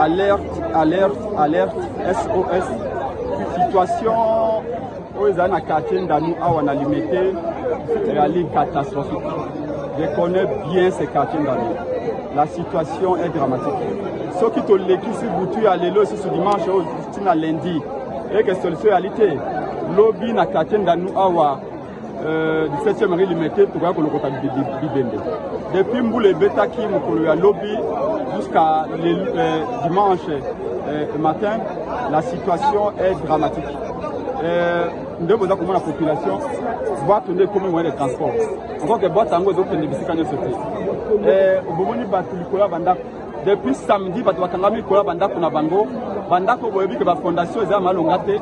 alerte, alerte, alerte, SOS. Situation où ils ont un quartier dans nous, on a limité, c'est catastrophique. Je connais bien ces quartiers dans nous. La situation est dramatique. Ce qui te l'équipe si vous tuez à l'élo ce dimanche ou lundi, et que c'est la réalité. Lobby na quartier dans nous, du 7e rue limité, tu vois que le côté Bibende. Depuis Mboulé Betaki, mon lobby, jusqu'à dimanche matin, la situation est dramatique. Nous devons comment la population voit tourner comme moyen de transport. Encore que boîte en gros d'autres ne biscuits ne sauter. Au moment où Batulicola Banda, depuis samedi, Batuakangami Kola Banda Kunabango, Banda Koboebi que la fondation est à Malongate,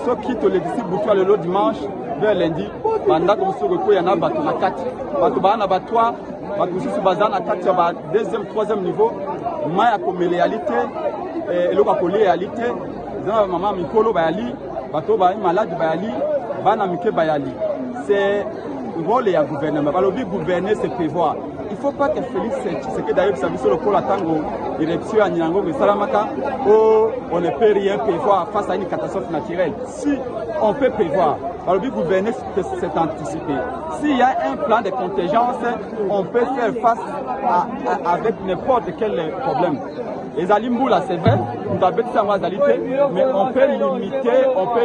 ceux qui te les disent boutuent le dimanche vers lundi, Banda comme ce que il y en a battu la 4, Batu Bana Batoi, Batu Sous Bazan à 4, deuxième, troisième niveau, Maya comme réalité, et le Bakoli réalité, maman Mikolo Bayali. Bato ba malade bayali bana mike bayali c'est rôle ya gouvernement balobi gouverner c'est prévoir. Il faut pas que Félix Tshisekedi d'ailleurs ça sur le pôle tango élection à Nilango mais Salamaka on ne peut rien prévoir face à une catastrophe naturelle. Si on peut prévoir balobi gouverner c'est anticiper. S'il y a un plan de contingence on peut faire face avec n'importe quel problème. Les Alimboula, c'est vrai, nous avons mais on peut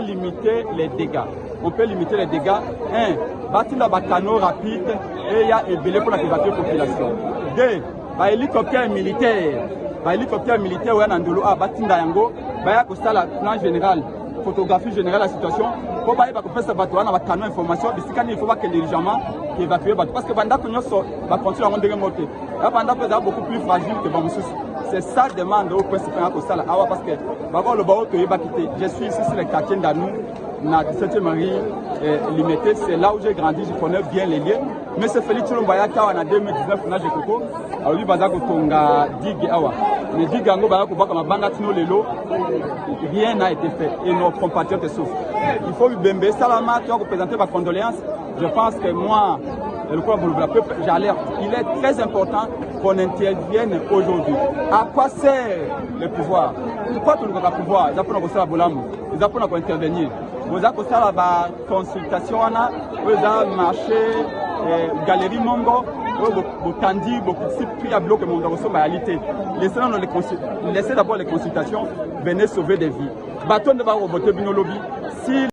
limiter les dégâts. On peut limiter les dégâts. Un, bâtir la bacano rapide et il y a ébélé pour la population. Deux, hélicoptère militaire. Hélicoptère militaire, où il y a un andolo à bâtir Dayango, il y a un plan général, photographie générale de la situation. Pour pas faire ça, il y a un canon information, il faut pas que les dirigeants qui évacuent. Parce que Banda va continuer à monter le moteur. Banda peut être beaucoup plus fragile que Bamoussous. C'est ça demande au principal parce que je suis ici sur le quartier d'Anou, dans 17e rue limité, c'est là où j'ai grandi, je connais bien les lieux. Mais c'est Félix Tshilombo Kawa en 2019, je Koko, alors lui Bazako Tonga Dig Awa. Mais Dig Ango Bazako Baka Bangatino Lelo, rien n'a été fait et nos compatriotes souffrent. Il faut Bembe Salama, tu as représenté ma condoléance. Je pense que moi, j'alerte. Il est très important qu'on intervienne aujourd'hui. À quoi sert le pouvoir? Pourquoi tout le monde a le pouvoir? Ils apprennent à ils apprennent à intervenir. Vous avez la consultation, vous avez marché, galerie Mongo, vous tandi, beaucoup de prix à bloquer mon réalité. Laissez d'abord les consultations, venez sauver des vies. Bâton de voter Bino Lobby.